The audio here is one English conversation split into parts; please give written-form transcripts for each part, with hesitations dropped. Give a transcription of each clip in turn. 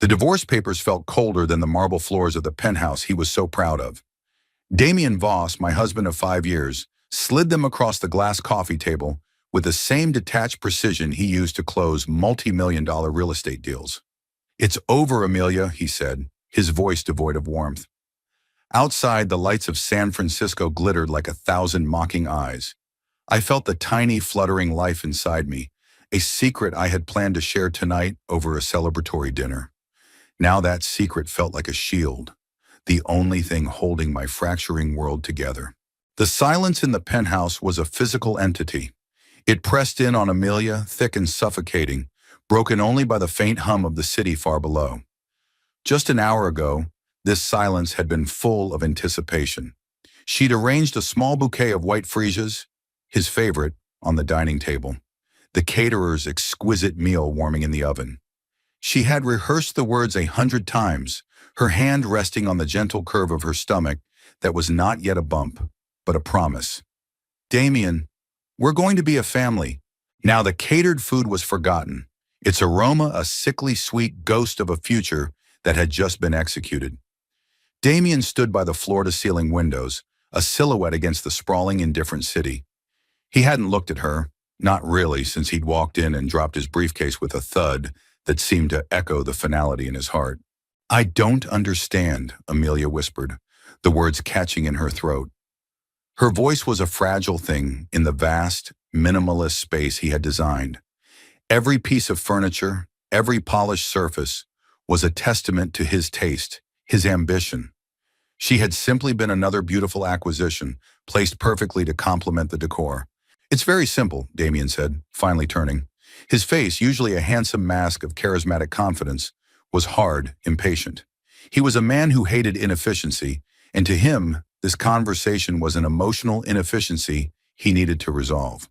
The divorce papers felt colder than the marble floors of the penthouse he was so proud of. Damien Voss, my husband of 5 years, slid them across the glass coffee table with the same detached precision he used to close multi-million-dollar real estate deals. "It's over, Amelia," he said, his voice devoid of warmth. Outside, the lights of San Francisco glittered like 1,000 mocking eyes. I felt the tiny, fluttering life inside me, a secret I had planned to share tonight over a celebratory dinner. Now that secret felt like a shield, the only thing holding my fracturing world together. The silence in the penthouse was a physical entity. It pressed in on Amelia, thick and suffocating, broken only by the faint hum of the city far below. Just an hour ago, this silence had been full of anticipation. She'd arranged a small bouquet of white freesias, his favorite, on the dining table, the caterer's exquisite meal warming in the oven. She had rehearsed the words 100 times, her hand resting on the gentle curve of her stomach that was not yet a bump, but a promise. "Damien, we're going to be a family." Now the catered food was forgotten, its aroma a sickly sweet ghost of a future that had just been executed. Damien stood by the floor-to-ceiling windows, a silhouette against the sprawling, indifferent city. He hadn't looked at her, not really, since he'd walked in and dropped his briefcase with a thud that seemed to echo the finality in his heart. "I don't understand," Amelia whispered, the words catching in her throat. Her voice was a fragile thing in the vast, minimalist space he had designed. Every piece of furniture, every polished surface, was a testament to his taste, his ambition. She had simply been another beautiful acquisition, placed perfectly to complement the decor. "It's very simple," Damien said, finally turning. His face, usually a handsome mask of charismatic confidence, was hard, impatient. He was a man who hated inefficiency, and to him, this conversation was an emotional inefficiency he needed to resolve.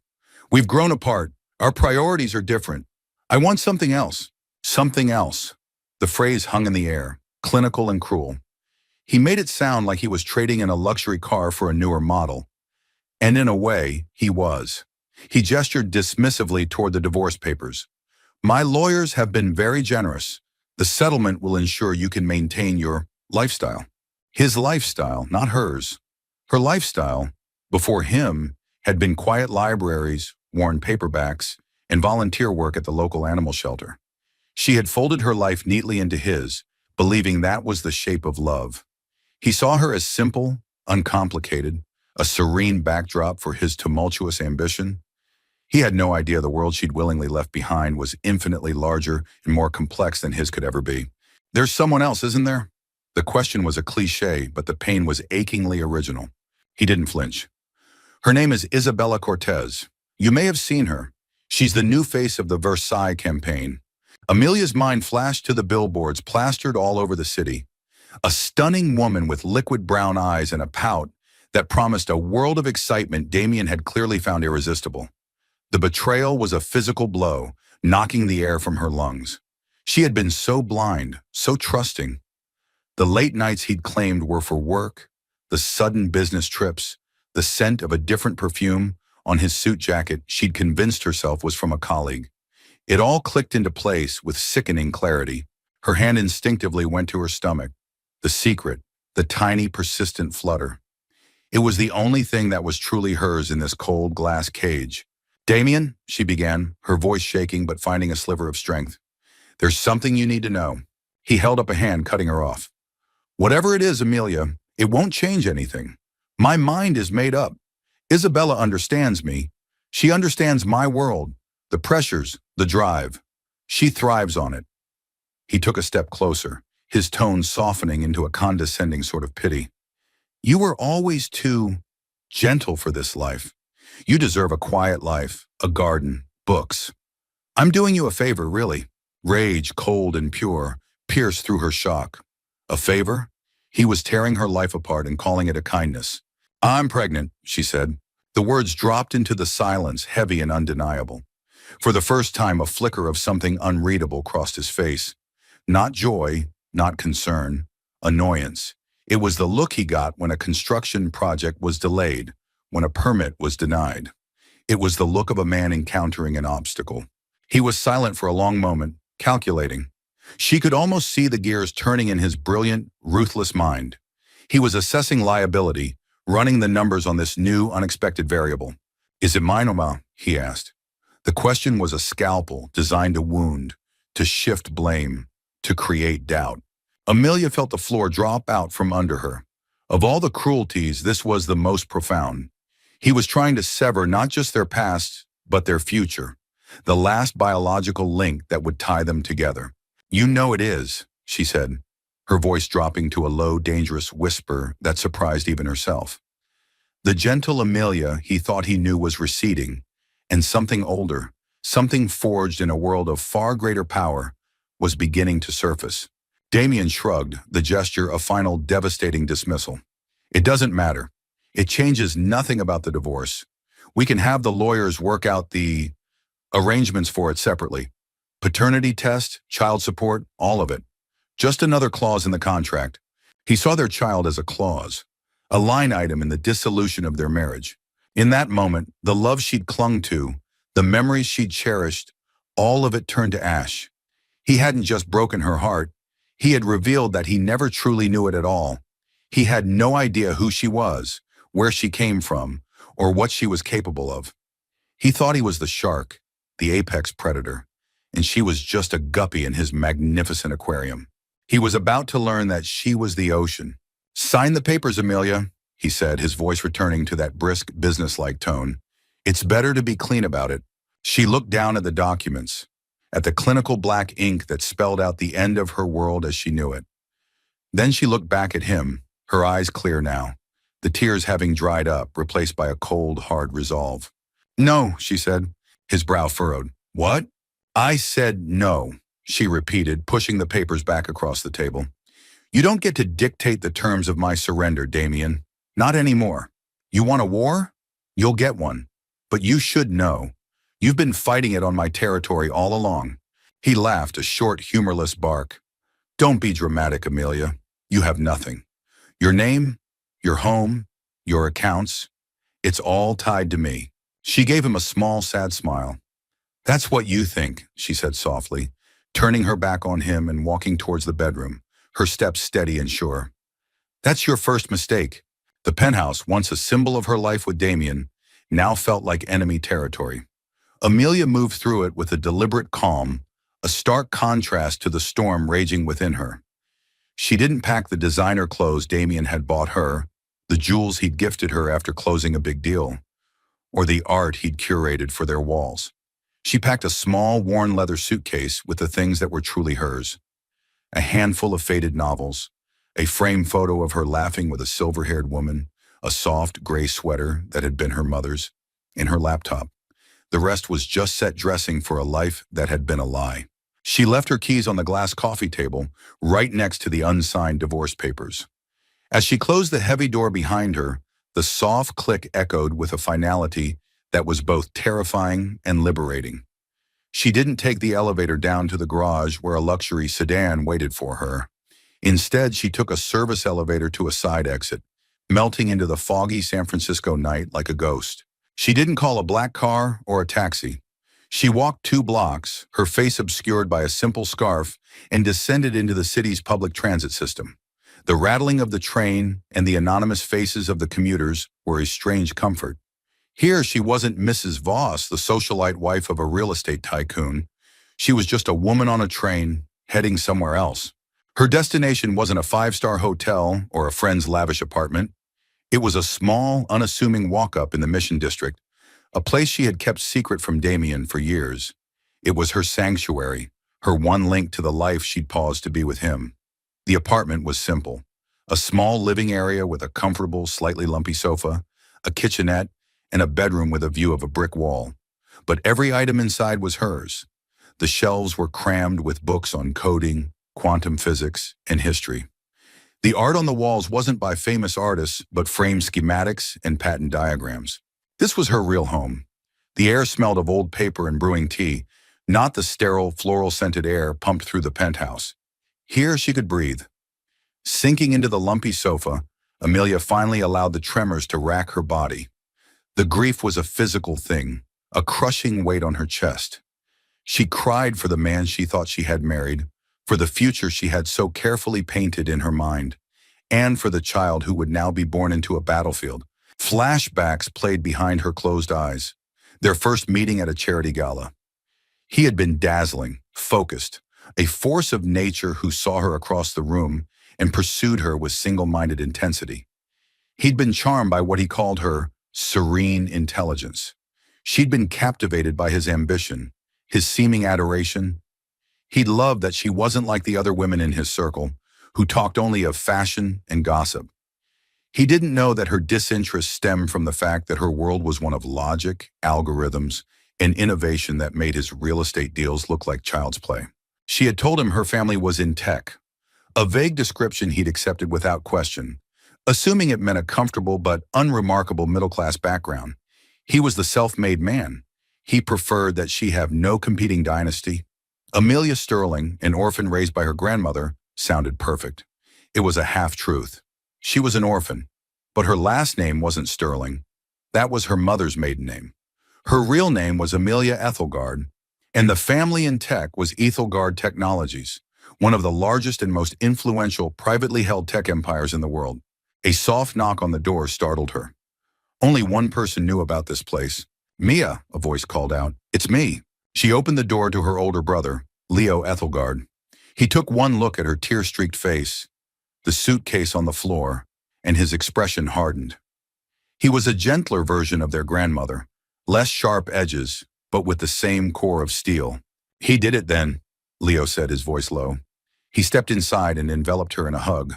"We've grown apart. Our priorities are different. I want something else." Something else. The phrase hung in the air, clinical and cruel. He made it sound like he was trading in a luxury car for a newer model. And in a way, he was. He gestured dismissively toward the divorce papers. "My lawyers have been very generous. The settlement will ensure you can maintain your lifestyle." His lifestyle, not hers. Her lifestyle, before him, had been quiet libraries, worn paperbacks, and volunteer work at the local animal shelter. She had folded her life neatly into his, believing that was the shape of love. He saw her as simple, uncomplicated, a serene backdrop for his tumultuous ambition. He had no idea the world she'd willingly left behind was infinitely larger and more complex than his could ever be. "There's someone else, isn't there?" The question was a cliché, but the pain was achingly original. He didn't flinch. "Her name is Isabella Cortez. You may have seen her. She's the new face of the Versailles campaign." Amelia's mind flashed to the billboards plastered all over the city. A stunning woman with liquid brown eyes and a pout that promised a world of excitement Damien had clearly found irresistible. The betrayal was a physical blow, knocking the air from her lungs. She had been so blind, so trusting. The late nights he'd claimed were for work, the sudden business trips, the scent of a different perfume on his suit jacket she'd convinced herself was from a colleague. It all clicked into place with sickening clarity. Her hand instinctively went to her stomach. The secret, the tiny, persistent flutter. It was the only thing that was truly hers in this cold glass cage. "Damien," she began, her voice shaking but finding a sliver of strength. "There's something you need to know." He held up a hand, cutting her off. "Whatever it is, Amelia, it won't change anything. My mind is made up. Isabella understands me. She understands my world, the pressures, the drive. She thrives on it." He took a step closer, his tone softening into a condescending sort of pity. "You were always too gentle for this life. You deserve a quiet life, a garden, books. I'm doing you a favor, really." Rage, cold and pure, pierced through her shock. A favor? He was tearing her life apart and calling it a kindness. "I'm pregnant," she said. The words dropped into the silence, heavy and undeniable. For the first time, a flicker of something unreadable crossed his face. Not joy, not concern, annoyance. It was the look he got when a construction project was delayed, when a permit was denied. It was the look of a man encountering an obstacle. He was silent for a long moment, calculating. She could almost see the gears turning in his brilliant, ruthless mind. He was assessing liability, running the numbers on this new, unexpected variable. Is it mine or mine? He asked. The question was a scalpel designed to wound, to shift blame, to create doubt. Amelia felt the floor drop out from under her. Of all the cruelties, this was the most profound. He was trying to sever not just their past, but their future, the last biological link that would tie them together. You know it is, she said, her voice dropping to a low, dangerous whisper that surprised even herself. The gentle Amelia he thought he knew was receding, and something older, something forged in a world of far greater power, was beginning to surface. Damien shrugged, the gesture a final devastating dismissal. It doesn't matter. It changes nothing about the divorce. We can have the lawyers work out the arrangements for it separately. Paternity test, child support, all of it. Just another clause in the contract. He saw their child as a clause, a line item in the dissolution of their marriage. In that moment, the love she'd clung to, the memories she'd cherished, all of it turned to ash. He hadn't just broken her heart, he had revealed that he never truly knew it at all. He had no idea who she was, where she came from, or what she was capable of. He thought he was the shark, the apex predator, and she was just a guppy in his magnificent aquarium. He was about to learn that she was the ocean. Sign the papers, Amelia, he said, his voice returning to that brisk, businesslike tone. It's better to be clean about it. She looked down at the documents, at the clinical black ink that spelled out the end of her world as she knew it. Then she looked back at him, her eyes clear now, the tears having dried up, replaced by a cold, hard resolve. No, she said, his brow furrowed. What? I said no, she repeated, pushing the papers back across the table. You don't get to dictate the terms of my surrender, Damien. Not anymore. You want a war? You'll get one. But you should know. You've been fighting it on my territory all along. He laughed, a short, humorless bark. Don't be dramatic, Amelia. You have nothing. Your name, your home, your accounts, it's all tied to me. She gave him a small, sad smile. That's what you think, she said softly, turning her back on him and walking towards the bedroom, her steps steady and sure. That's your first mistake. The penthouse, once a symbol of her life with Damien, now felt like enemy territory. Amelia moved through it with a deliberate calm, a stark contrast to the storm raging within her. She didn't pack the designer clothes Damien had bought her, the jewels he'd gifted her after closing a big deal, or the art he'd curated for their walls. She packed a small, worn leather suitcase with the things that were truly hers. A handful of faded novels, a framed photo of her laughing with a silver-haired woman, a soft gray sweater that had been her mother's, and her laptop. The rest was just set dressing for a life that had been a lie. She left her keys on the glass coffee table, right next to the unsigned divorce papers. As she closed the heavy door behind her, the soft click echoed with a finality that was both terrifying and liberating. She didn't take the elevator down to the garage where a luxury sedan waited for her. Instead, she took a service elevator to a side exit, melting into the foggy San Francisco night like a ghost. She didn't call a black car or a taxi. She walked 2 blocks, her face obscured by a simple scarf, and descended into the city's public transit system. The rattling of the train and the anonymous faces of the commuters were a strange comfort. Here she wasn't Mrs. Voss, the socialite wife of a real estate tycoon. She was just a woman on a train, heading somewhere else. Her destination wasn't a 5-star hotel or a friend's lavish apartment. It was a small, unassuming walk-up in the Mission District, a place she had kept secret from Damien for years. It was her sanctuary, her one link to the life she'd paused to be with him. The apartment was simple. A small living area with a comfortable, slightly lumpy sofa, a kitchenette, and a bedroom with a view of a brick wall. But every item inside was hers. The shelves were crammed with books on coding, quantum physics, and history. The art on the walls wasn't by famous artists, but framed schematics and patent diagrams. This was her real home. The air smelled of old paper and brewing tea, not the sterile, floral-scented air pumped through the penthouse. Here she could breathe. Sinking into the lumpy sofa, Amelia finally allowed the tremors to rack her body. The grief was a physical thing, a crushing weight on her chest. She cried for the man she thought she had married, for the future she had so carefully painted in her mind, and for the child who would now be born into a battlefield. Flashbacks played behind her closed eyes. Their first meeting at a charity gala. He had been dazzling, focused, a force of nature who saw her across the room and pursued her with single-minded intensity. He'd been charmed by what he called her serene intelligence. She'd been captivated by his ambition, his seeming adoration. He'd loved that she wasn't like the other women in his circle, who talked only of fashion and gossip. He didn't know that her disinterest stemmed from the fact that her world was one of logic, algorithms, and innovation that made his real estate deals look like child's play. She had told him her family was in tech, a vague description he'd accepted without question, assuming it meant a comfortable but unremarkable middle-class background. He was the self-made man. He preferred that she have no competing dynasty. Amelia Sterling, an orphan raised by her grandmother, sounded perfect. It was a half-truth. She was an orphan, but her last name wasn't Sterling. That was her mother's maiden name. Her real name was Amelia Ethelgard, and the family in tech was Ethelgard Technologies, one of the largest and most influential privately held tech empires in the world. A soft knock on the door startled her. Only one person knew about this place. "Mia," a voice called out. "It's me." She opened the door to her older brother, Leo Ethelgard. He took one look at her tear-streaked face, the suitcase on the floor, and his expression hardened. He was a gentler version of their grandmother, less sharp edges, but with the same core of steel. "He did it then," Leo said, his voice low. He stepped inside and enveloped her in a hug.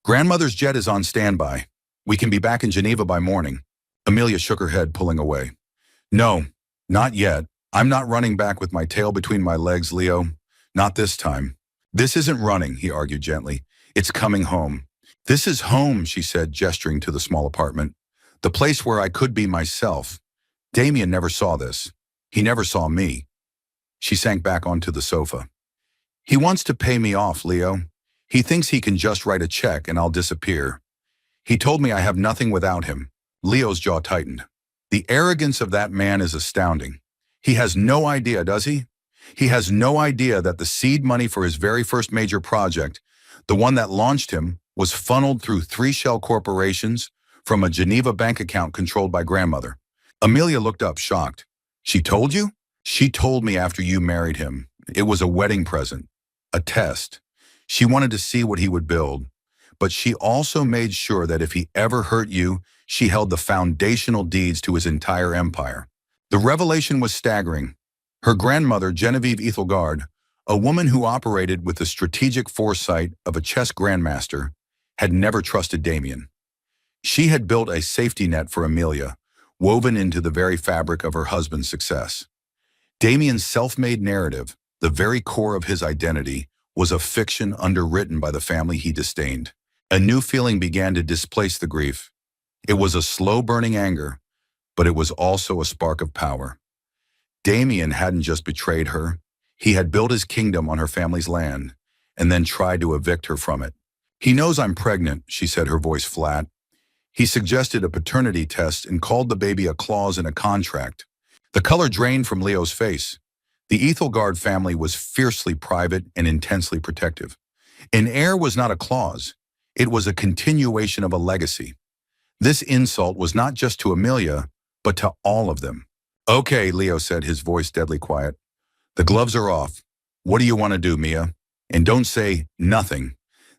"Grandmother's jet is on standby. We can be back in Geneva by morning." Amelia shook her head, pulling away. "No, not yet. I'm not running back with my tail between my legs, Leo. Not this time." "This isn't running," he argued gently. "It's coming home." "This is home," she said, gesturing to the small apartment. "The place where I could be myself. Damien never saw this. He never saw me." She sank back onto the sofa. "He wants to pay me off, Leo. He thinks he can just write a check and I'll disappear. He told me I have nothing without him." Leo's jaw tightened. "The arrogance of that man is astounding. He has no idea, does he? He has no idea that the seed money for his very first major project, the one that launched him, was funneled through 3 shell corporations from a Geneva bank account controlled by grandmother." Amelia looked up, shocked. "She told you?" "She told me after you married him. It was a wedding present, a test. She wanted to see what he would build. But she also made sure that if he ever hurt you, she held the foundational deeds to his entire empire." The revelation was staggering. Her grandmother, Genevieve Ethelgard, a woman who operated with the strategic foresight of a chess grandmaster, had never trusted Damien. She had built a safety net for Amelia, woven into the very fabric of her husband's success. Damien's self-made narrative, the very core of his identity, was a fiction underwritten by the family he disdained. A new feeling began to displace the grief. It was a slow-burning anger, but it was also a spark of power. Damien hadn't just betrayed her. He had built his kingdom on her family's land, and then tried to evict her from it. "He knows I'm pregnant," she said, her voice flat. "He suggested a paternity test and called the baby a clause in a contract." The color drained from Leo's face. The Ethelgard family was fiercely private and intensely protective. An heir was not a clause. It was a continuation of a legacy. This insult was not just to Amelia, but to all of them. "Okay," Leo said, his voice deadly quiet. "The gloves are off. What do you want to do, Mia? And don't say nothing.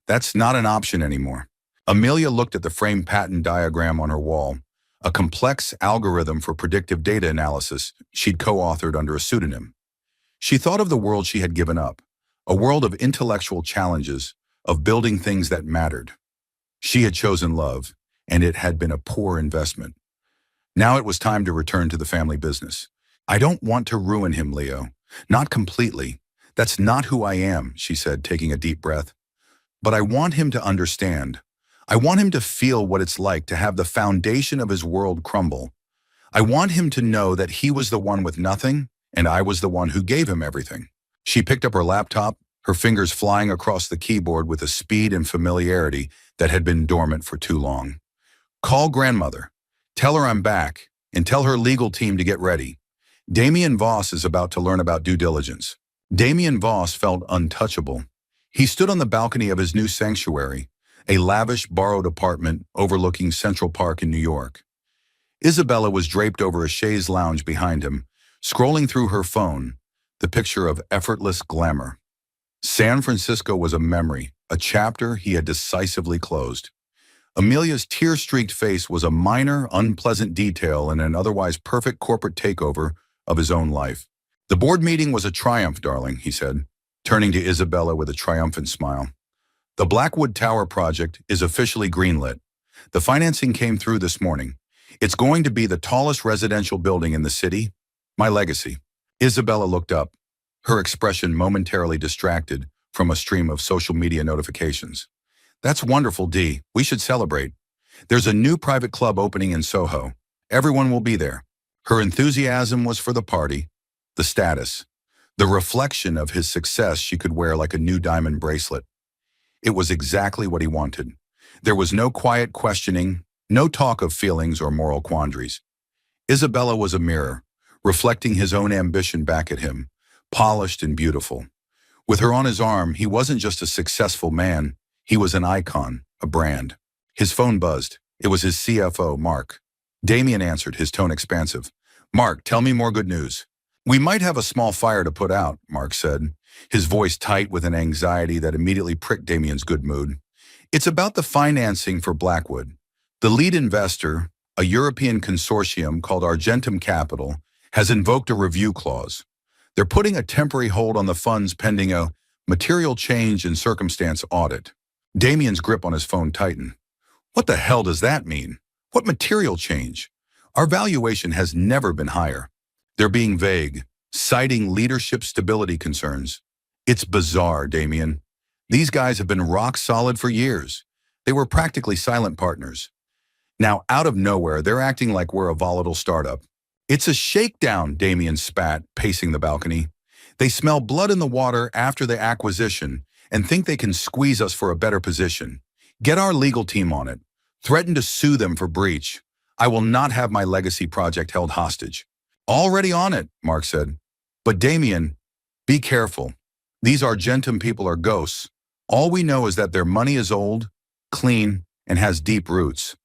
That's not an option anymore." Amelia looked at the framed pattern diagram on her wall, a complex algorithm for predictive data analysis she'd co-authored under a pseudonym. She thought of the world she had given up, a world of intellectual challenges, of building things that mattered. She had chosen love, and it had been a poor investment. Now it was time to return to the family business. "I don't want to ruin him, Leo. Not completely. That's not who I am," she said, taking a deep breath. "But I want him to understand. I want him to feel what it's like to have the foundation of his world crumble. I want him to know that he was the one with nothing, and I was the one who gave him everything." She picked up her laptop, her fingers flying across the keyboard with a speed and familiarity that had been dormant for too long. "Call grandmother. Tell her I'm back, and tell her legal team to get ready. Damien Voss is about to learn about due diligence." Damien Voss felt untouchable. He stood on the balcony of his new sanctuary, a lavish borrowed apartment overlooking Central Park in New York. Isabella was draped over a chaise lounge behind him, scrolling through her phone, the picture of effortless glamour. San Francisco was a memory, a chapter he had decisively closed. Amelia's tear-streaked face was a minor, unpleasant detail in an otherwise perfect corporate takeover of his own life. "The board meeting was a triumph, darling," he said, turning to Isabella with a triumphant smile. "The Blackwood Tower project is officially greenlit. The financing came through this morning. It's going to be the tallest residential building in the city. My legacy." Isabella looked up, her expression momentarily distracted from a stream of social media notifications. "That's wonderful, Dee. We should celebrate. There's a new private club opening in Soho. Everyone will be there." Her enthusiasm was for the party, the status, the reflection of his success she could wear like a new diamond bracelet. It was exactly what he wanted. There was no quiet questioning, no talk of feelings or moral quandaries. Isabella was a mirror, reflecting his own ambition back at him, polished and beautiful. With her on his arm, he wasn't just a successful man, he was an icon, a brand. His phone buzzed. It was his CFO, Mark. Damien answered, his tone expansive. "Mark, tell me more good news." "We might have a small fire to put out," Mark said, his voice tight with an anxiety that immediately pricked Damien's good mood. "It's about the financing for Blackwood. The lead investor, a European consortium called Argentum Capital, has invoked a review clause. They're putting a temporary hold on the funds pending a material change in circumstance audit." Damien's grip on his phone tightened. "What the hell does that mean? What material change? Our valuation has never been higher." "They're being vague, citing leadership stability concerns." "It's bizarre, Damien. These guys have been rock solid for years. They were practically silent partners. Now, out of nowhere, they're acting like we're a volatile startup." "It's a shakedown," Damien spat, pacing the balcony. "They smell blood in the water after the acquisition and think they can squeeze us for a better position. Get our legal team on it. Threaten to sue them for breach. I will not have my legacy project held hostage." "Already on it," Mark said. "But Damien, be careful. These Argentum people are ghosts. All we know is that their money is old, clean, and has deep roots.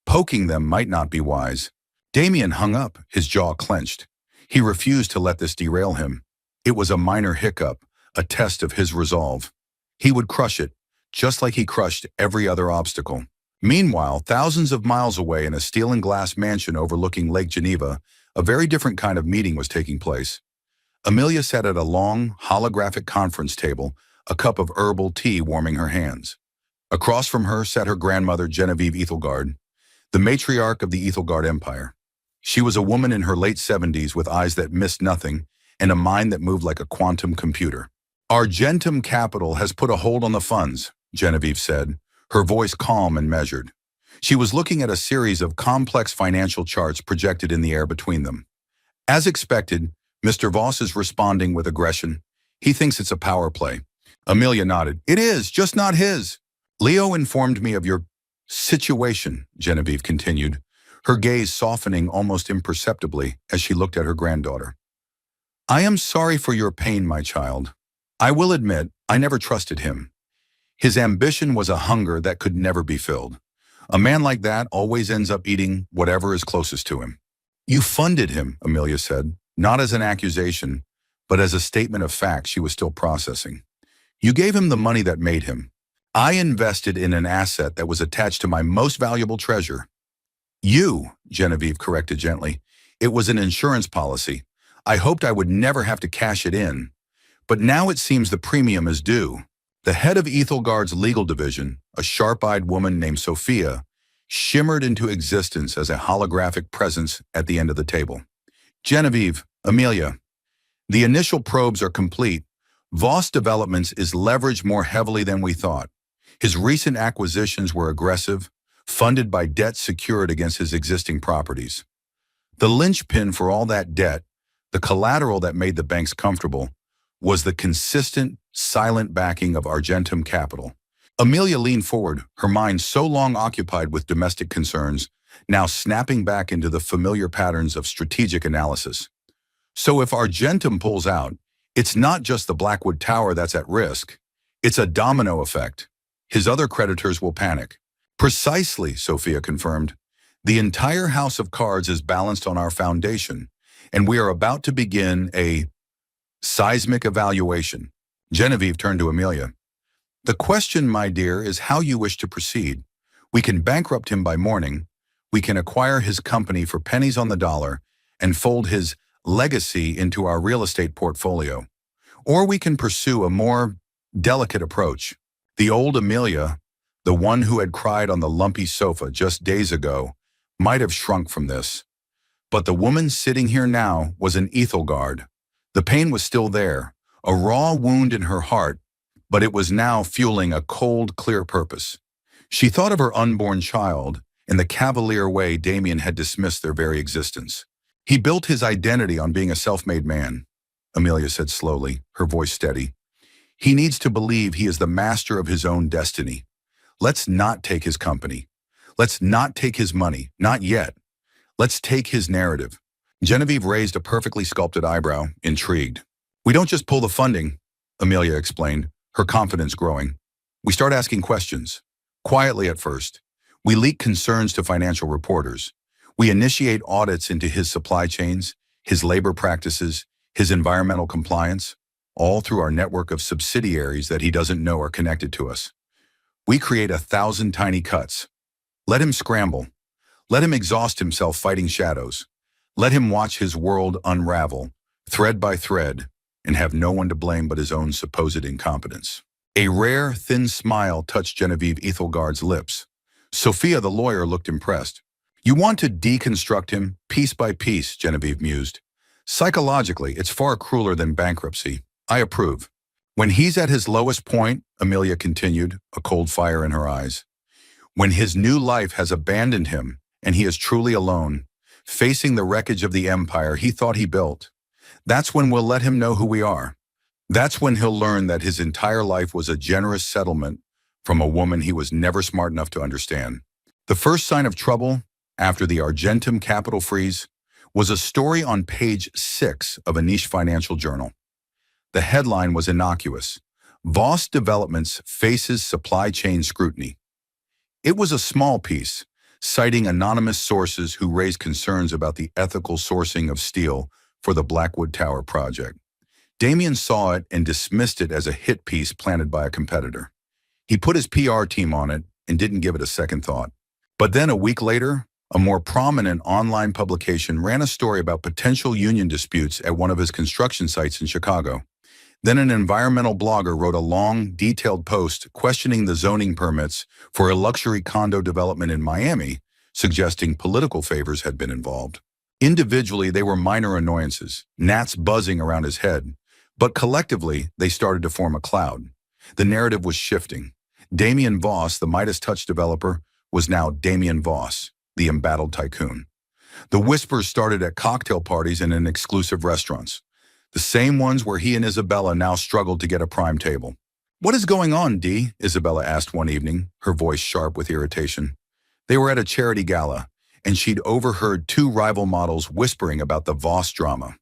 Poking them might not be wise." Damien hung up, his jaw clenched. He refused to let this derail him. It was a minor hiccup, a test of his resolve. He would crush it, just like he crushed every other obstacle. Meanwhile, thousands of miles away in a steel and glass mansion overlooking Lake Geneva, a very different kind of meeting was taking place. Amelia sat at a long, holographic conference table, a cup of herbal tea warming her hands. Across from her sat her grandmother, Genevieve Ethelgard, the matriarch of the Ethelgard Empire. She was a woman in her late 70s with eyes that missed nothing and a mind that moved like a quantum computer. "Argentum Capital has put a hold on the funds," Genevieve said, her voice calm and measured. She was looking at a series of complex financial charts projected in the air between them. As expected, Mr. Voss is responding with aggression. He thinks it's a power play. Amelia nodded. "It is, just not his." "Leo informed me of your situation," Genevieve continued, her gaze softening almost imperceptibly as she looked at her granddaughter. "I am sorry for your pain, my child. I will admit, I never trusted him. His ambition was a hunger that could never be filled. A man like that always ends up eating whatever is closest to him." "You funded him," Amelia said, not as an accusation, but as a statement of fact she was still processing. "You gave him the money that made him. I invested in an asset that was attached to my most valuable treasure." "You," Genevieve corrected gently. "It was an insurance policy. I hoped I would never have to cash it in. But now it seems the premium is due." The head of Ethelgard's legal division, a sharp-eyed woman named Sophia, shimmered into existence as a holographic presence at the end of the table. "Genevieve, Amelia, the initial probes are complete. Voss Developments is leveraged more heavily than we thought. His recent acquisitions were aggressive, funded by debt secured against his existing properties. The linchpin for all that debt, the collateral that made the banks comfortable, was the consistent, silent backing of Argentum Capital." Amelia leaned forward, her mind so long occupied with domestic concerns, now snapping back into the familiar patterns of strategic analysis. "So if Argentum pulls out, it's not just the Blackwood Tower that's at risk. It's a domino effect. His other creditors will panic. Precisely, Sophia confirmed. The entire house of cards is balanced on our foundation, and we are about to begin a seismic evaluation. Genevieve turned to Amelia. The question, my dear, is how you wish to proceed. We can bankrupt him by morning. We can acquire his company for pennies on the dollar and fold his legacy into our real estate portfolio. Or we can pursue a more delicate approach. The old Amelia, the one who had cried on the lumpy sofa just days ago, might have shrunk from this. But the woman sitting here now was an Ethelgard. The pain was still there, a raw wound in her heart, but it was now fueling a cold, clear purpose. She thought of her unborn child in the cavalier way Damien had dismissed their very existence. He built his identity on being a self-made man, Amelia said slowly, her voice steady. He needs to believe he is the master of his own destiny. Let's not take his company. Let's not take his money, not yet. Let's take his narrative. Genevieve raised a perfectly sculpted eyebrow, intrigued. We don't just pull the funding, Amelia explained, her confidence growing. We start asking questions. Quietly at first. We leak concerns to financial reporters. We initiate audits into his supply chains, his labor practices, his environmental compliance, all through our network of subsidiaries that he doesn't know are connected to us. We create 1,000 tiny cuts. Let him scramble. Let him exhaust himself fighting shadows. Let him watch his world unravel, thread by thread, and have no one to blame but his own supposed incompetence. A rare, thin smile touched Genevieve Ethelgard's lips. Sophia, the lawyer, looked impressed. You want to deconstruct him piece by piece, Genevieve mused. Psychologically, it's far crueler than bankruptcy. I approve. When he's at his lowest point, Amelia continued, a cold fire in her eyes. When his new life has abandoned him and he is truly alone, facing the wreckage of the empire he thought he built, that's when we'll let him know who we are. That's when he'll learn that his entire life was a generous settlement from a woman he was never smart enough to understand. The first sign of trouble, after the Argentum capital freeze, was a story on page 6 of a niche financial journal. The headline was innocuous. Voss Developments faces supply chain scrutiny. It was a small piece, citing anonymous sources who raised concerns about the ethical sourcing of steel for the Blackwood Tower project. Damien saw it and dismissed it as a hit piece planted by a competitor. He put his PR team on it and didn't give it a second thought. But then a week later, a more prominent online publication ran a story about potential union disputes at one of his construction sites in Chicago. Then an environmental blogger wrote a long, detailed post questioning the zoning permits for a luxury condo development in Miami, suggesting political favors had been involved. Individually, they were minor annoyances, gnats buzzing around his head, but collectively, they started to form a cloud. The narrative was shifting. Damien Voss, the Midas Touch developer, was now Damien Voss, the embattled tycoon. The whispers started at cocktail parties and in exclusive restaurants, the same ones where he and Isabella now struggled to get a prime table. What is going on, Dee? Isabella asked one evening, her voice sharp with irritation. They were at a charity gala, and she'd overheard two rival models whispering about the Voss drama.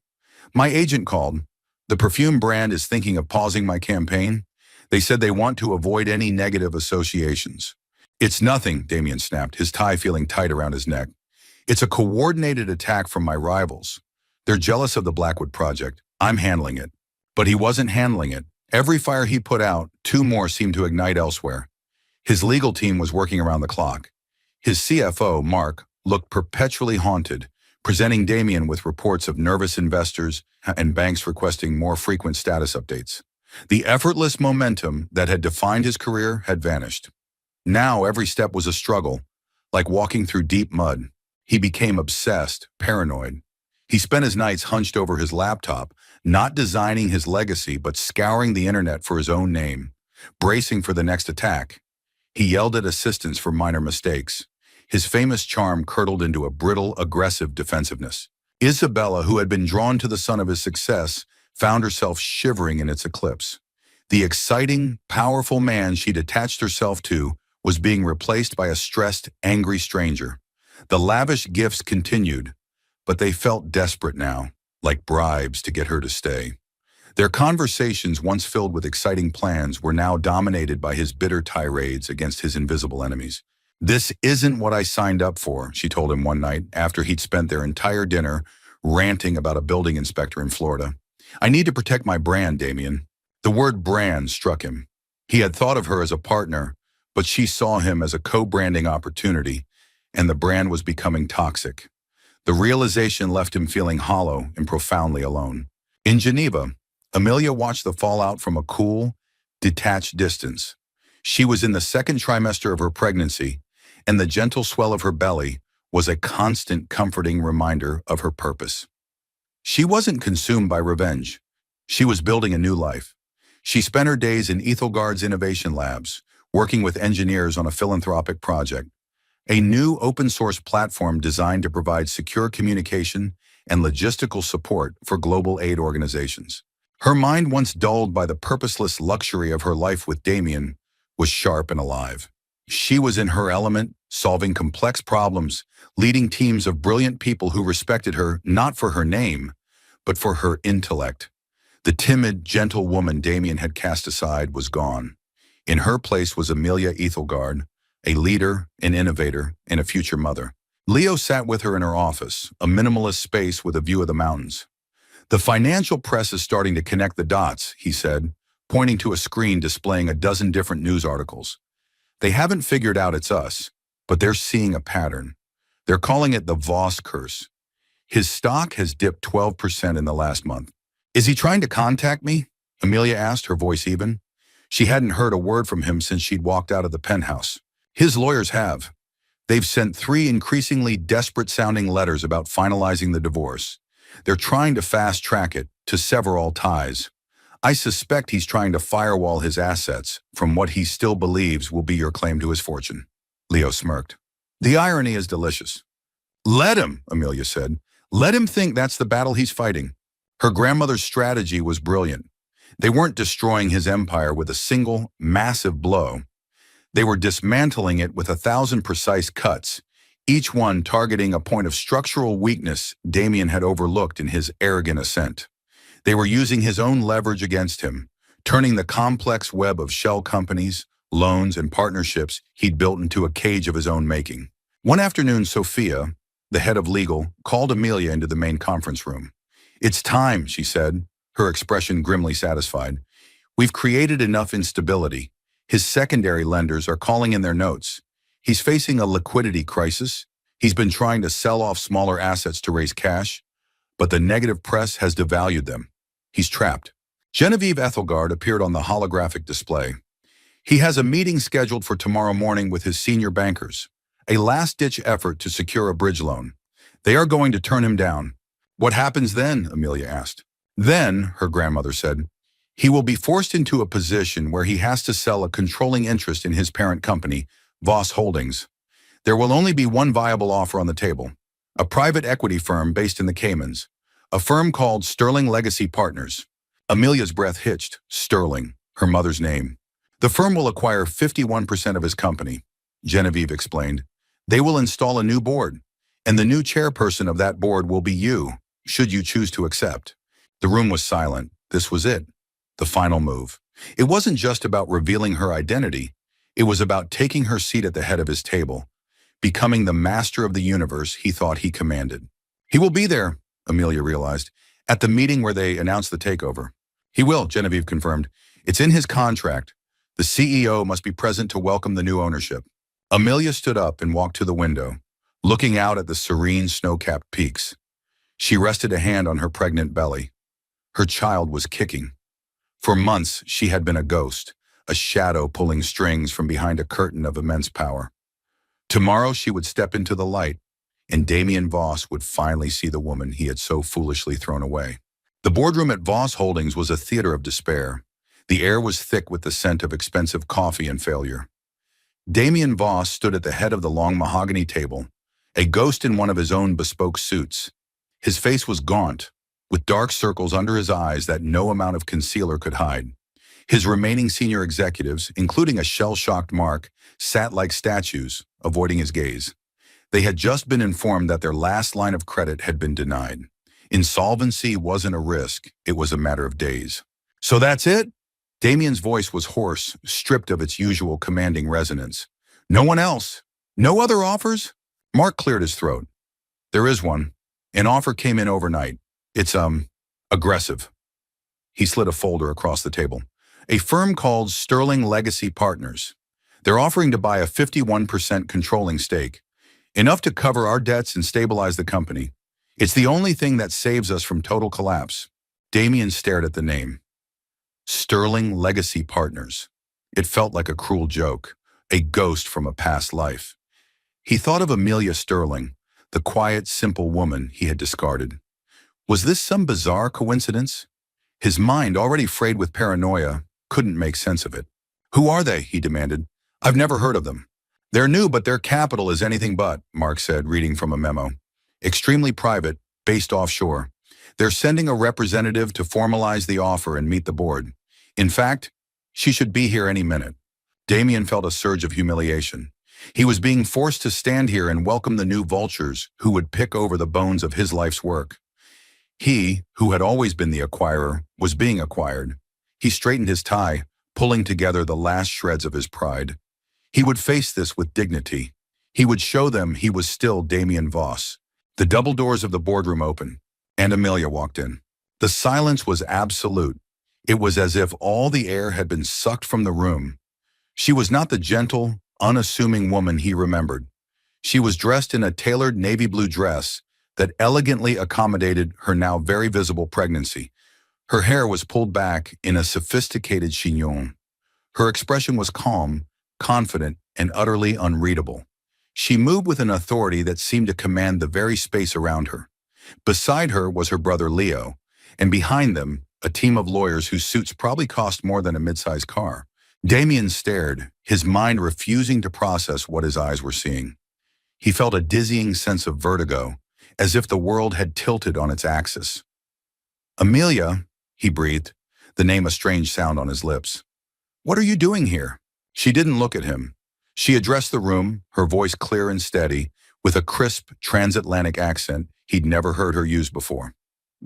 My agent called. The perfume brand is thinking of pausing my campaign. They said they want to avoid any negative associations. It's nothing, Damien snapped, his tie feeling tight around his neck. It's a coordinated attack from my rivals. They're jealous of the Blackwood project. I'm handling it. But he wasn't handling it. Every fire he put out, two more seemed to ignite elsewhere. His legal team was working around the clock. His CFO, Mark, looked perpetually haunted, presenting Damien with reports of nervous investors and banks requesting more frequent status updates. The effortless momentum that had defined his career had vanished. Now every step was a struggle, like walking through deep mud. He became obsessed, paranoid. He spent his nights hunched over his laptop, not designing his legacy, but scouring the internet for his own name, bracing for the next attack. He yelled at assistants for minor mistakes. His famous charm curdled into a brittle, aggressive defensiveness. Isabella, who had been drawn to the sun of his success, found herself shivering in its eclipse. The exciting, powerful man she'd attached herself to was being replaced by a stressed, angry stranger. The lavish gifts continued, but they felt desperate now, like bribes to get her to stay. Their conversations, once filled with exciting plans, were now dominated by his bitter tirades against his invisible enemies. "This isn't what I signed up for," she told him one night after he'd spent their entire dinner ranting about a building inspector in Florida. "I need to protect my brand, Damien." The word brand struck him. He had thought of her as a partner, but she saw him as a co-branding opportunity, and the brand was becoming toxic. The realization left him feeling hollow and profoundly alone. In Geneva, Amelia watched the fallout from a cool, detached distance. She was in the second trimester of her pregnancy, and the gentle swell of her belly was a constant, comforting reminder of her purpose. She wasn't consumed by revenge. She was building a new life. She spent her days in Ethelgard's innovation labs, working with engineers on a philanthropic project, a new open-source platform designed to provide secure communication and logistical support for global aid organizations. Her mind, once dulled by the purposeless luxury of her life with Damien, was sharp and alive. She was in her element, solving complex problems, leading teams of brilliant people who respected her not for her name, but for her intellect. The timid, gentle woman Damien had cast aside was gone. In her place was Amelia Ethelgard, a leader, an innovator, and a future mother. Leo sat with her in her office, a minimalist space with a view of the mountains. "The financial press is starting to connect the dots," he said, pointing to a screen displaying a dozen different news articles. "They haven't figured out it's us, but they're seeing a pattern. They're calling it the Voss curse. His stock has dipped 12% in the last month." "Is he trying to contact me?" Amelia asked, her voice even. She hadn't heard a word from him since she'd walked out of the penthouse. "His lawyers have. They've sent 3 increasingly desperate-sounding letters about finalizing the divorce. They're trying to fast-track it, to sever all ties. I suspect he's trying to firewall his assets from what he still believes will be your claim to his fortune." Leo smirked. "The irony is delicious." "Let him," Amelia said. "Let him think that's the battle he's fighting." Her grandmother's strategy was brilliant. They weren't destroying his empire with a single, massive blow. They were dismantling it with 1,000 precise cuts, each one targeting a point of structural weakness Damien had overlooked in his arrogant ascent. They were using his own leverage against him, turning the complex web of shell companies, loans, and partnerships he'd built into a cage of his own making. One afternoon, Sophia, the head of legal, called Amelia into the main conference room. "It's time," she said, her expression grimly satisfied. "We've created enough instability. His secondary lenders are calling in their notes. He's facing a liquidity crisis. He's been trying to sell off smaller assets to raise cash, but the negative press has devalued them. He's trapped." Genevieve Ethelgard appeared on the holographic display. "He has a meeting scheduled for tomorrow morning with his senior bankers, a last-ditch effort to secure a bridge loan. They are going to turn him down." "What happens then?" Amelia asked. "Then," her grandmother said, "he will be forced into a position where he has to sell a controlling interest in his parent company, Voss Holdings. There will only be one viable offer on the table, a private equity firm based in the Caymans, a firm called Sterling Legacy Partners." Amelia's breath hitched. Sterling, her mother's name. "The firm will acquire 51% of his company," Genevieve explained. "They will install a new board, and the new chairperson of that board will be you, should you choose to accept." The room was silent. This was it, the final move. It wasn't just about revealing her identity. It was about taking her seat at the head of his table, becoming the master of the universe he thought he commanded. "He will be there," Amelia realized, "at the meeting where they announced the takeover." "He will," Genevieve confirmed. "It's in his contract. The CEO must be present to welcome the new ownership." Amelia stood up and walked to the window, looking out at the serene snow-capped peaks. She rested a hand on her pregnant belly. Her child was kicking. For months, she had been a ghost, a shadow pulling strings from behind a curtain of immense power. Tomorrow she would step into the light, and Damien Voss would finally see the woman he had so foolishly thrown away. The boardroom at Voss Holdings was a theater of despair. The air was thick with the scent of expensive coffee and failure. Damien Voss stood at the head of the long mahogany table, a ghost in one of his own bespoke suits. His face was gaunt, with dark circles under his eyes that no amount of concealer could hide. His remaining senior executives, including a shell-shocked Mark, sat like statues, avoiding his gaze. They had just been informed that their last line of credit had been denied. Insolvency wasn't a risk, it was a matter of days. So that's it? Damien's voice was hoarse, stripped of its usual commanding resonance. No one else? No other offers? Mark cleared his throat. There is one. An offer came in overnight. It's, aggressive. He slid a folder across the table. A firm called Sterling Legacy Partners. They're offering to buy a 51% controlling stake, enough to cover our debts and stabilize the company. It's the only thing that saves us from total collapse. Damien stared at the name. Sterling Legacy Partners. It felt like a cruel joke, a ghost from a past life. He thought of Amelia Sterling, the quiet, simple woman he had discarded. Was this some bizarre coincidence? His mind, already frayed with paranoia, couldn't make sense of it. Who are they? He demanded. I've never heard of them. They're new, but their capital is anything but, Mark said, reading from a memo. Extremely private, based offshore. They're sending a representative to formalize the offer and meet the board. In fact, she should be here any minute. Damien felt a surge of humiliation. He was being forced to stand here and welcome the new vultures who would pick over the bones of his life's work. He, who had always been the acquirer, was being acquired. He straightened his tie, pulling together the last shreds of his pride. He would face this with dignity. He would show them he was still Damien Voss. The double doors of the boardroom opened, and Amelia walked in. The silence was absolute. It was as if all the air had been sucked from the room. She was not the gentle, unassuming woman he remembered. She was dressed in a tailored navy blue dress that elegantly accommodated her now very visible pregnancy. Her hair was pulled back in a sophisticated chignon. Her expression was calm, confident, and utterly unreadable. She moved with an authority that seemed to command the very space around her. Beside her was her brother Leo, and behind them, a team of lawyers whose suits probably cost more than a mid-sized car. Damien stared, his mind refusing to process what his eyes were seeing. He felt a dizzying sense of vertigo, as if the world had tilted on its axis. Amelia, he breathed, the name a strange sound on his lips. What are you doing here? She didn't look at him. She addressed the room, her voice clear and steady, with a crisp transatlantic accent he'd never heard her use before.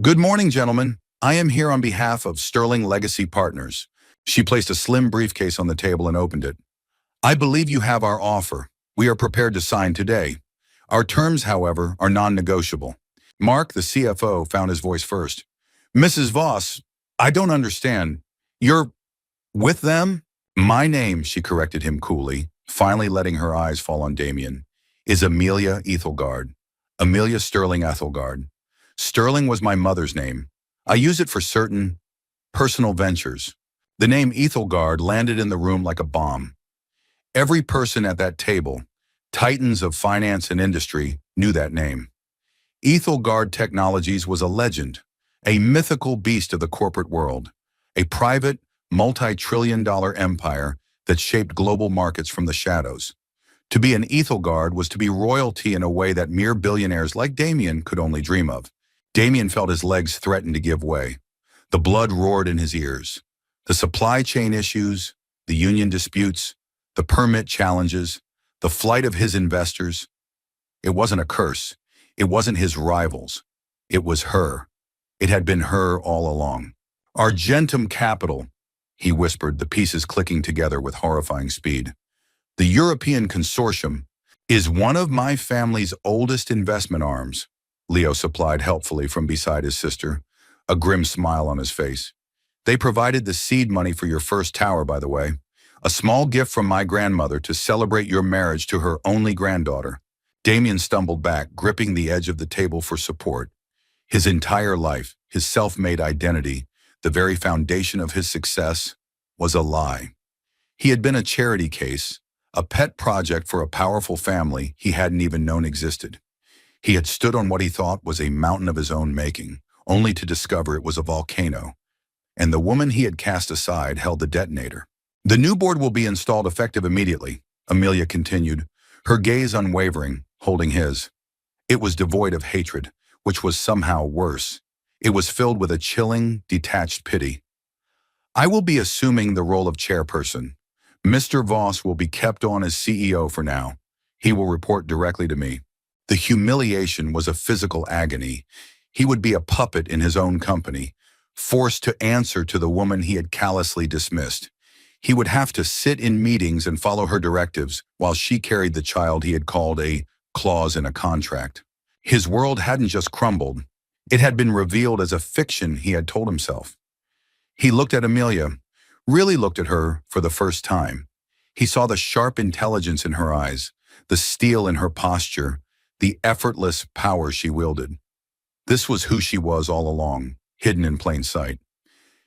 Good morning, gentlemen. I am here on behalf of Sterling Legacy Partners. She placed a slim briefcase on the table and opened it. I believe you have our offer. We are prepared to sign today. Our terms, however, are non-negotiable. Mark, the CFO, found his voice first. Mrs. Voss, I don't understand. You're with them? My name, she corrected him coolly, finally letting her eyes fall on Damien, is Amelia Ethelgard. Amelia Sterling Ethelgard. Sterling was my mother's name. I use it for certain personal ventures. The name Ethelgard landed in the room like a bomb. Every person at that table, titans of finance and industry, knew that name. Ethelgard Technologies was a legend, a mythical beast of the corporate world, a private, multi-trillion-dollar empire that shaped global markets from the shadows. To be an Ethelgard was to be royalty in a way that mere billionaires like Damien could only dream of. Damien felt his legs threaten to give way. The blood roared in his ears. The supply chain issues, the union disputes, the permit challenges, the flight of his investors. It wasn't a curse. It wasn't his rivals. It was her. It had been her all along. Argentum Capital, he whispered, the pieces clicking together with horrifying speed. The European Consortium is one of my family's oldest investment arms, Leo supplied helpfully from beside his sister, a grim smile on his face. They provided the seed money for your first tower, by the way. A small gift from my grandmother to celebrate your marriage to her only granddaughter. Damien stumbled back, gripping the edge of the table for support. His entire life, his self-made identity, the very foundation of his success, was a lie. He had been a charity case, a pet project for a powerful family he hadn't even known existed. He had stood on what he thought was a mountain of his own making, only to discover it was a volcano. And the woman he had cast aside held the detonator. The new board will be installed effective immediately, Amelia continued, her gaze unwavering, holding his. It was devoid of hatred, which was somehow worse. It was filled with a chilling, detached pity. I will be assuming the role of chairperson. Mr. Voss will be kept on as CEO for now. He will report directly to me. The humiliation was a physical agony. He would be a puppet in his own company, forced to answer to the woman he had callously dismissed. He would have to sit in meetings and follow her directives while she carried the child he had called a clause in a contract. His world hadn't just crumbled. It had been revealed as a fiction he had told himself. He looked at Amelia, really looked at her for the first time. He saw the sharp intelligence in her eyes, the steel in her posture, the effortless power she wielded. This was who she was all along, hidden in plain sight.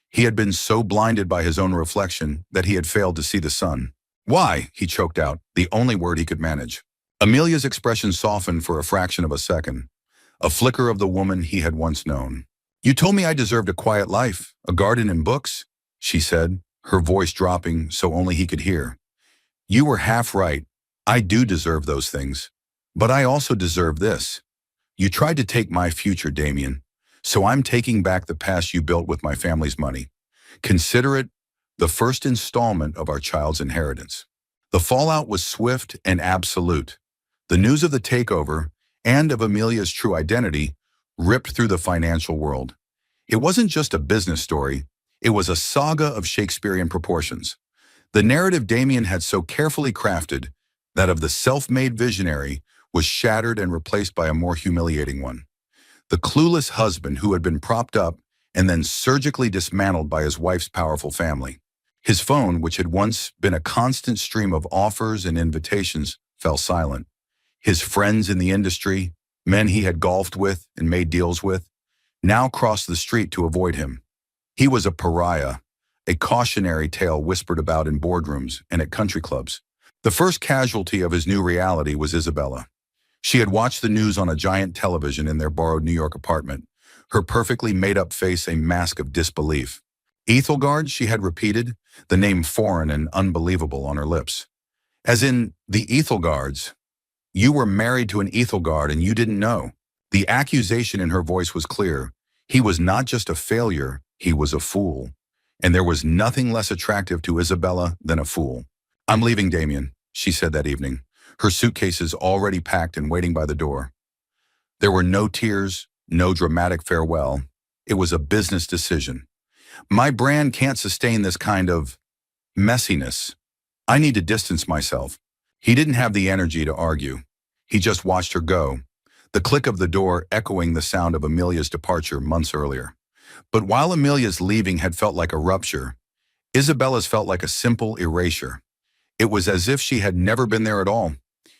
He had been so blinded by his own reflection that he had failed to see the sun. "Why?" he choked out, the only word he could manage. Amelia's expression softened for a fraction of a second, a flicker of the woman he had once known. "You told me I deserved a quiet life, a garden and books," she said, her voice dropping so only he could hear. "You were half right. I do deserve those things. But I also deserve this. You tried to take my future, Damien. So I'm taking back the past you built with my family's money. Consider it the first installment of our child's inheritance." The fallout was swift and absolute. The news of the takeover and of Amelia's true identity ripped through the financial world. It wasn't just a business story, it was a saga of Shakespearean proportions. The narrative Damien had so carefully crafted, that of the self-made visionary, was shattered and replaced by a more humiliating one. The clueless husband who had been propped up and then surgically dismantled by his wife's powerful family. His phone, which had once been a constant stream of offers and invitations, fell silent. His friends in the industry, men he had golfed with and made deals with, now crossed the street to avoid him. He was a pariah, a cautionary tale whispered about in boardrooms and at country clubs. The first casualty of his new reality was Isabella. She had watched the news on a giant television in their borrowed New York apartment, her perfectly made-up face a mask of disbelief. Ethelgard, she had repeated, the name foreign and unbelievable on her lips. As in, the Ethelgards. You were married to an Ethelgard and you didn't know. The accusation in her voice was clear. He was not just a failure, he was a fool. And there was nothing less attractive to Isabella than a fool. "I'm leaving, Damien," she said that evening, her suitcases already packed and waiting by the door. There were no tears, no dramatic farewell. It was a business decision. "My brand can't sustain this kind of messiness. I need to distance myself." He didn't have the energy to argue. He just watched her go, the click of the door echoing the sound of Amelia's departure months earlier. But while Amelia's leaving had felt like a rupture, Isabella's felt like a simple erasure. It was as if she had never been there at all.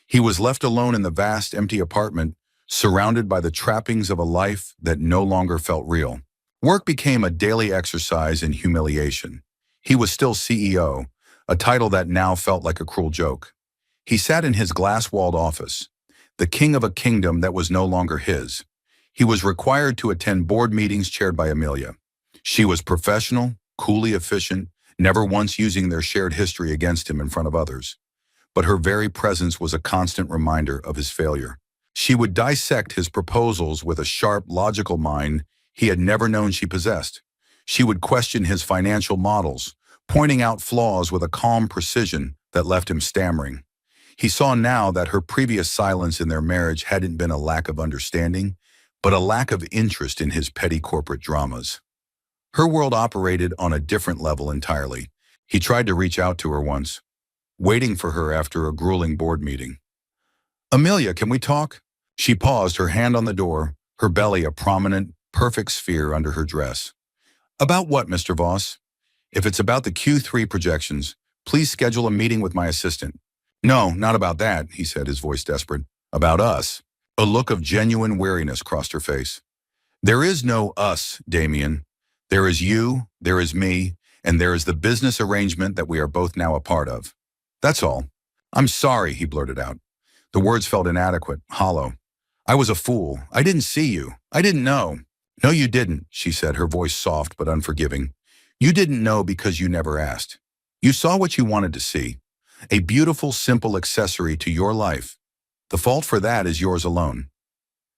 He was left alone in the vast, empty apartment, surrounded by the trappings of a life that no longer felt real. Work became a daily exercise in humiliation. He was still CEO, a title that now felt like a cruel joke. He sat in his glass-walled office, the king of a kingdom that was no longer his. He was required to attend board meetings chaired by Amelia. She was professional, coolly efficient, never once using their shared history against him in front of others. But her very presence was a constant reminder of his failure. She would dissect his proposals with a sharp, logical mind he had never known she possessed. She would question his financial models, pointing out flaws with a calm precision that left him stammering. He saw now that her previous silence in their marriage hadn't been a lack of understanding, but a lack of interest in his petty corporate dramas. Her world operated on a different level entirely. He tried to reach out to her once, waiting for her after a grueling board meeting. "Amelia, can we talk?" She paused, her hand on the door, her belly a prominent, perfect sphere under her dress. "About what, Mr. Voss?" "If it's about the Q3 projections, please schedule a meeting with my assistant." "No, not about that," he said, his voice desperate. "About us." A look of genuine weariness crossed her face. "There is no us, Damien. There is you, there is me, and there is the business arrangement that we are both now a part of. That's all." "I'm sorry," he blurted out. The words felt inadequate, hollow. "I was a fool. I didn't see you. I didn't know." "No, you didn't," she said, her voice soft but unforgiving. "You didn't know because you never asked. You saw what you wanted to see. A beautiful, simple accessory to your life. The fault for that is yours alone."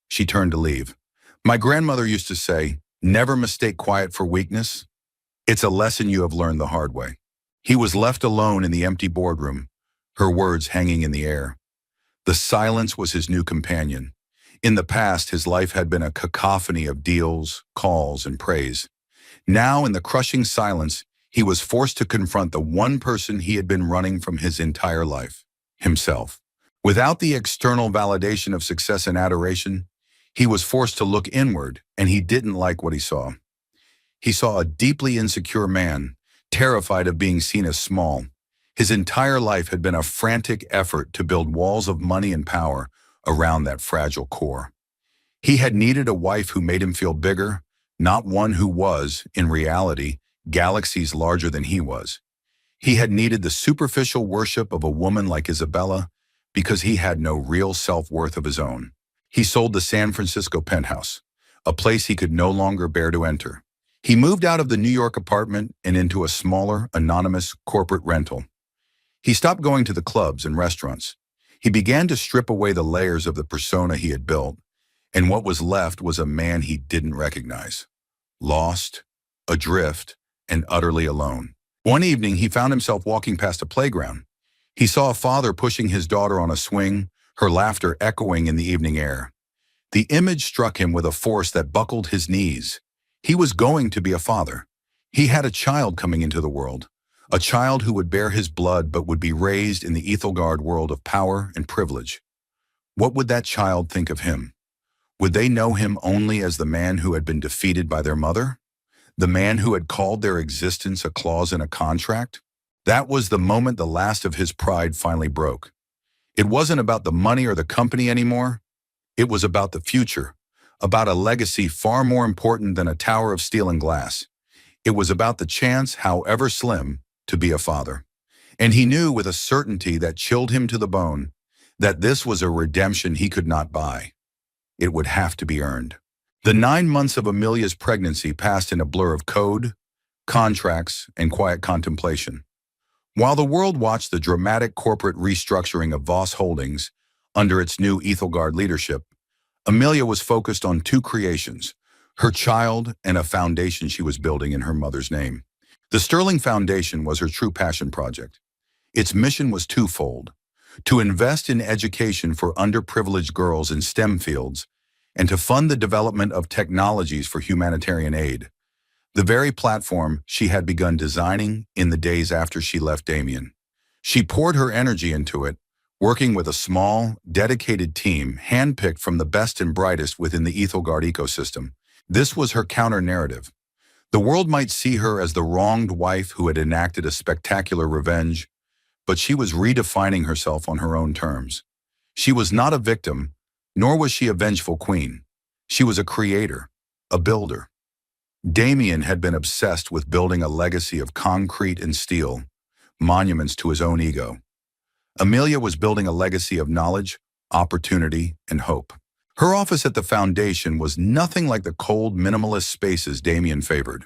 She turned to leave. "My grandmother used to say, never mistake quiet for weakness. It's a lesson you have learned the hard way." He was left alone in the empty boardroom, her words hanging in the air. The silence was his new companion. In the past, his life had been a cacophony of deals, calls, and praise. Now, in the crushing silence, he was forced to confront the one person he had been running from his entire life, himself. Without the external validation of success and adoration, he was forced to look inward, and he didn't like what he saw. He saw a deeply insecure man, terrified of being seen as small. His entire life had been a frantic effort to build walls of money and power around that fragile core. He had needed a wife who made him feel bigger, not one who was, in reality, galaxies larger than he was. He had needed the superficial worship of a woman like Isabella because he had no real self-worth of his own. He sold the San Francisco penthouse, a place he could no longer bear to enter. He moved out of the New York apartment and into a smaller, anonymous corporate rental. He stopped going to the clubs and restaurants. He began to strip away the layers of the persona he had built, and what was left was a man he didn't recognize. Lost, adrift, and utterly alone. One evening, he found himself walking past a playground. He saw a father pushing his daughter on a swing, her laughter echoing in the evening air. The image struck him with a force that buckled his knees. He was going to be a father. He had a child coming into the world, a child who would bear his blood but would be raised in the Ethelgard world of power and privilege. What would that child think of him? Would they know him only as the man who had been defeated by their mother? The man who had called their existence a clause in a contract? That was the moment the last of his pride finally broke. It wasn't about the money or the company anymore. It was about the future, about a legacy far more important than a tower of steel and glass. It was about the chance, however slim, to be a father. And he knew with a certainty that chilled him to the bone that this was a redemption he could not buy. It would have to be earned. The 9 months of Amelia's pregnancy passed in a blur of code, contracts, and quiet contemplation. While the world watched the dramatic corporate restructuring of Voss Holdings under its new Ethelgard leadership, Amelia was focused on two creations, her child and a foundation she was building in her mother's name. The Sterling Foundation was her true passion project. Its mission was twofold: to invest in education for underprivileged girls in STEM fields, and to fund the development of technologies for humanitarian aid, the very platform she had begun designing in the days after she left Damien. She poured her energy into it, working with a small, dedicated team handpicked from the best and brightest within the Ethelgard ecosystem. This was her counter-narrative. The world might see her as the wronged wife who had enacted a spectacular revenge, but she was redefining herself on her own terms. She was not a victim, nor was she a vengeful queen. She was a creator, a builder. Damien had been obsessed with building a legacy of concrete and steel, monuments to his own ego. Amelia was building a legacy of knowledge, opportunity, and hope. Her office at the foundation was nothing like the cold, minimalist spaces Damien favored.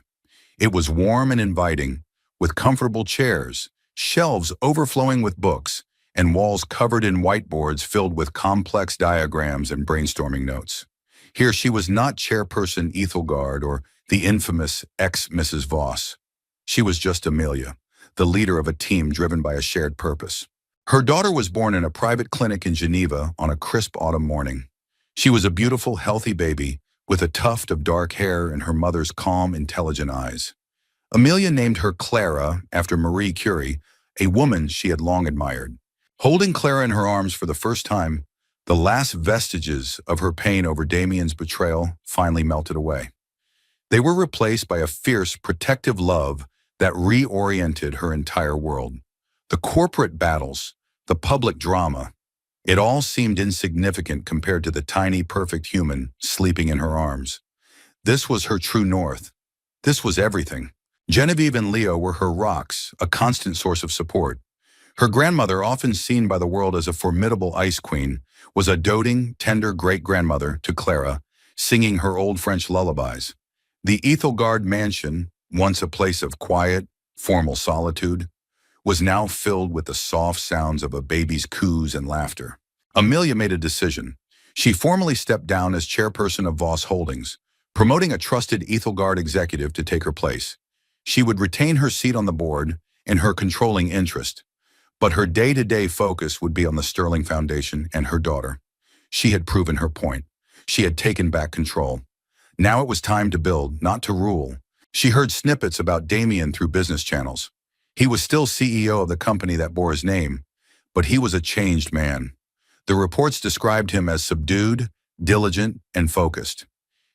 It was warm and inviting, with comfortable chairs, shelves overflowing with books, and walls covered in whiteboards filled with complex diagrams and brainstorming notes. Here she was not chairperson Ethelgard or the infamous ex-Mrs. Voss. She was just Amelia, the leader of a team driven by a shared purpose. Her daughter was born in a private clinic in Geneva on a crisp autumn morning. She was a beautiful, healthy baby with a tuft of dark hair and her mother's calm, intelligent eyes. Amelia named her Clara after Marie Curie, a woman she had long admired. Holding Clara in her arms for the first time, the last vestiges of her pain over Damien's betrayal finally melted away. They were replaced by a fierce, protective love that reoriented her entire world. The corporate battles, the public drama, it all seemed insignificant compared to the tiny, perfect human sleeping in her arms. This was her true north. This was everything. Genevieve and Leo were her rocks, a constant source of support. Her grandmother, often seen by the world as a formidable ice queen, was a doting, tender great-grandmother to Clara, singing her old French lullabies. The Ethelgard mansion, once a place of quiet, formal solitude, was now filled with the soft sounds of a baby's coos and laughter. Amelia made a decision. She formally stepped down as chairperson of Voss Holdings, promoting a trusted Ethelgard executive to take her place. She would retain her seat on the board and her controlling interest, but her day-to-day focus would be on the Sterling Foundation and her daughter. She had proven her point. She had taken back control. Now it was time to build, not to rule. She heard snippets about Damien through business channels. He was still CEO of the company that bore his name, but he was a changed man. The reports described him as subdued, diligent, and focused.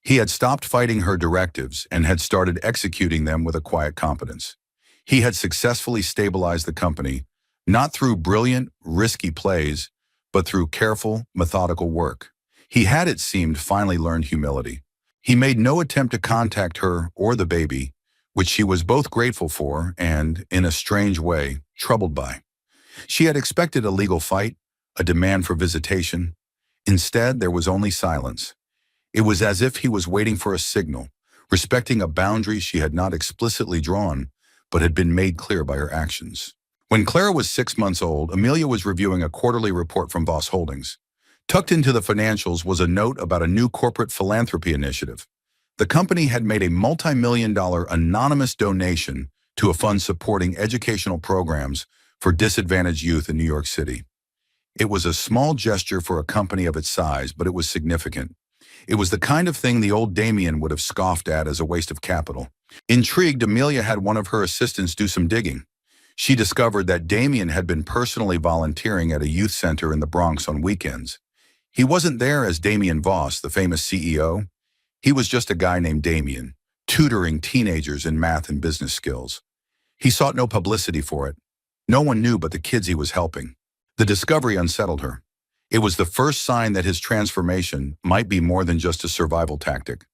He had stopped fighting her directives and had started executing them with a quiet competence. He had successfully stabilized the company, not through brilliant, risky plays, but through careful, methodical work. He had, it seemed, finally learned humility. He made no attempt to contact her or the baby, which she was both grateful for and, in a strange way, troubled by. She had expected a legal fight, a demand for visitation. Instead, there was only silence. It was as if he was waiting for a signal, respecting a boundary she had not explicitly drawn, but had been made clear by her actions. When Clara was 6 months old, Amelia was reviewing a quarterly report from Voss Holdings. Tucked into the financials was a note about a new corporate philanthropy initiative. The company had made a multi-million-dollar anonymous donation to a fund supporting educational programs for disadvantaged youth in New York City. It was a small gesture for a company of its size, but it was significant. It was the kind of thing the old Damien would have scoffed at as a waste of capital. Intrigued, Amelia had one of her assistants do some digging. She discovered that Damien had been personally volunteering at a youth center in the Bronx on weekends. He wasn't there as Damien Voss, the famous CEO. He was just a guy named Damien, tutoring teenagers in math and business skills. He sought no publicity for it. No one knew but the kids he was helping. The discovery unsettled her. It was the first sign that his transformation might be more than just a survival tactic.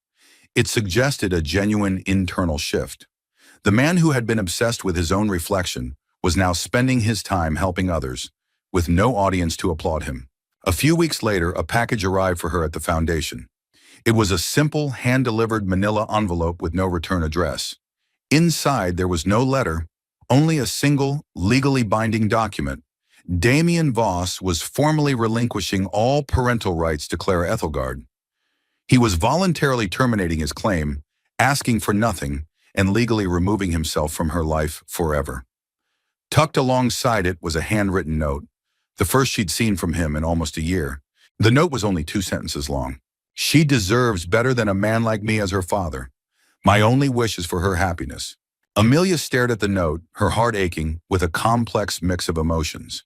It suggested a genuine internal shift. The man who had been obsessed with his own reflection was now spending his time helping others, with no audience to applaud him. A few weeks later, a package arrived for her at the foundation. It was a simple, hand-delivered manila envelope with no return address. Inside, there was no letter, only a single, legally binding document. Damien Voss was formally relinquishing all parental rights to Clara Ethelgard. He was voluntarily terminating his claim, asking for nothing, and legally removing himself from her life forever. Tucked alongside it was a handwritten note, the first she'd seen from him in almost a year. The note was only 2 sentences long. "She deserves better than a man like me as her father. My only wish is for her happiness." Amelia stared at the note, her heart aching, with a complex mix of emotions.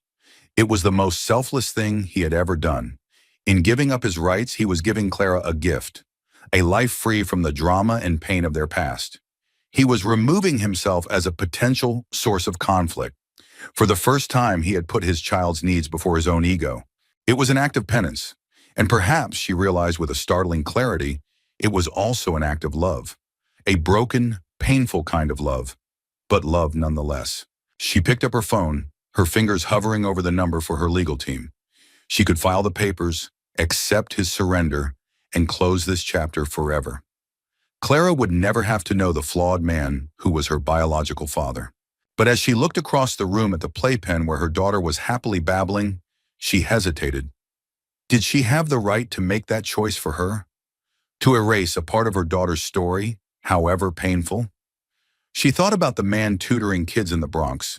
It was the most selfless thing he had ever done. In giving up his rights, he was giving Clara a gift, a life free from the drama and pain of their past. He was removing himself as a potential source of conflict. For the first time, he had put his child's needs before his own ego. It was an act of penance, and perhaps, she realized with a startling clarity, it was also an act of love. A broken, painful kind of love, but love nonetheless. She picked up her phone, her fingers hovering over the number for her legal team. She could file the papers, accept his surrender, and close this chapter forever. Clara would never have to know the flawed man who was her biological father. But as she looked across the room at the playpen where her daughter was happily babbling, she hesitated. Did she have the right to make that choice for her? To erase a part of her daughter's story, however painful? She thought about the man tutoring kids in the Bronx,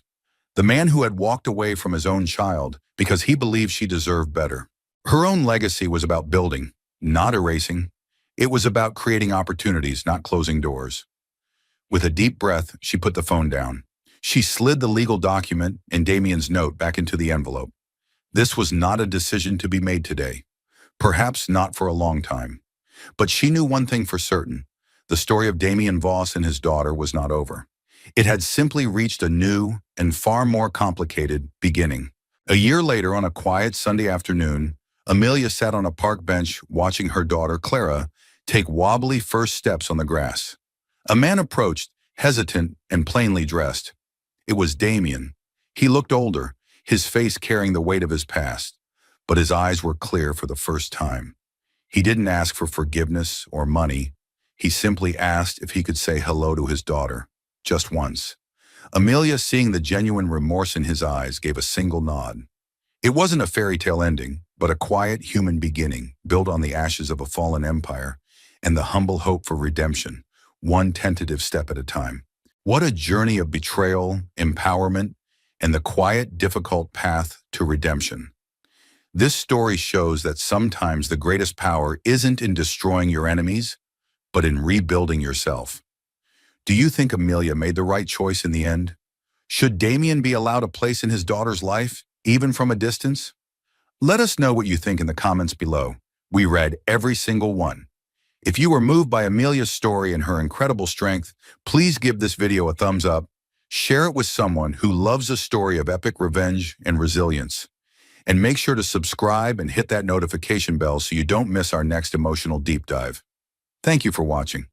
the man who had walked away from his own child because he believed she deserved better. Her own legacy was about building, not erasing. It was about creating opportunities, not closing doors. With a deep breath, she put the phone down. She slid the legal document and Damien's note back into the envelope. This was not a decision to be made today, perhaps not for a long time. But she knew one thing for certain. The story of Damien Voss and his daughter was not over. It had simply reached a new and far more complicated beginning. A year later, on a quiet Sunday afternoon, Amelia sat on a park bench watching her daughter, Clara, take wobbly first steps on the grass. A man approached, hesitant and plainly dressed. It was Damien. He looked older, his face carrying the weight of his past, but his eyes were clear for the first time. He didn't ask for forgiveness or money. He simply asked if he could say hello to his daughter, just once. Amelia, seeing the genuine remorse in his eyes, gave a single nod. It wasn't a fairy tale ending, but a quiet human beginning built on the ashes of a fallen empire and the humble hope for redemption, one tentative step at a time. What a journey of betrayal, empowerment, and the quiet, difficult path to redemption. This story shows that sometimes the greatest power isn't in destroying your enemies, but in rebuilding yourself. Do you think Amelia made the right choice in the end? Should Damien be allowed a place in his daughter's life, even from a distance? Let us know what you think in the comments below. We read every single one. If you were moved by Amelia's story and her incredible strength, please give this video a thumbs up. Share it with someone who loves a story of epic revenge and resilience. And make sure to subscribe and hit that notification bell so you don't miss our next emotional deep dive. Thank you for watching.